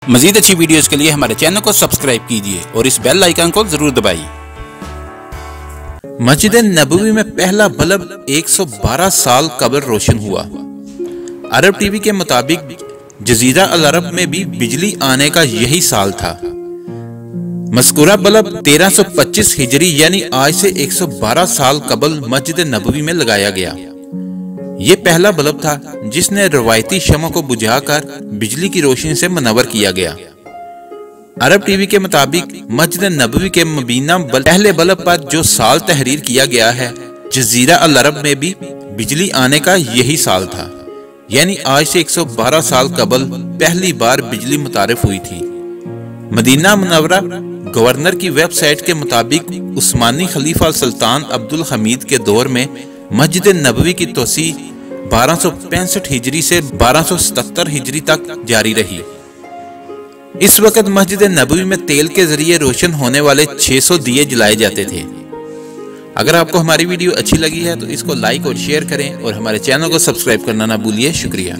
मजीद अच्छी वीडियोस के लिए हमारे चैनल को सब्सक्राइब कीजिए और इस बेल आइकन को जरूर दबाइए। मस्जिद नबवी में पहला बल्ब 112 साल कबल रोशन हुआ। अरब टीवी के मुताबिक जजीरा अल अरब में भी बिजली आने का यही साल था। मस्कुरा बल्ब 1325 हिजरी यानी आज से 112 साल कबल मस्जिद नबवी में लगाया गया। ये पहला बल्ब था जिसने रवायती शमों को बुझाकर बिजली की रोशनी से मुनव्वर किया गया। अरब टीवी के मुताबिक मस्जिद नबवी के मुबीना पहले बल्ब पर जो साल तहरीर किया गया है, जजीरा अल अरब में भी बिजली आने का यही साल था, यानी आज से 112 साल कबल पहली बार बिजली मुतारिफ हुई थी। मदीना मुनव्वरा गवर्नर की वेबसाइट के मुताबिक उस्मानी खलीफा सुल्तान अब्दुल हमीद के दौर में मस्जिद नबवी की तोसी 1265 हिजरी से 1277 हिजरी तक जारी रही। इस वक्त मस्जिद नबवी में तेल के जरिए रोशन होने वाले 600 दिए जलाए जाते थे। अगर आपको हमारी वीडियो अच्छी लगी है तो इसको लाइक और शेयर करें और हमारे चैनल को सब्सक्राइब करना ना भूलिए। शुक्रिया।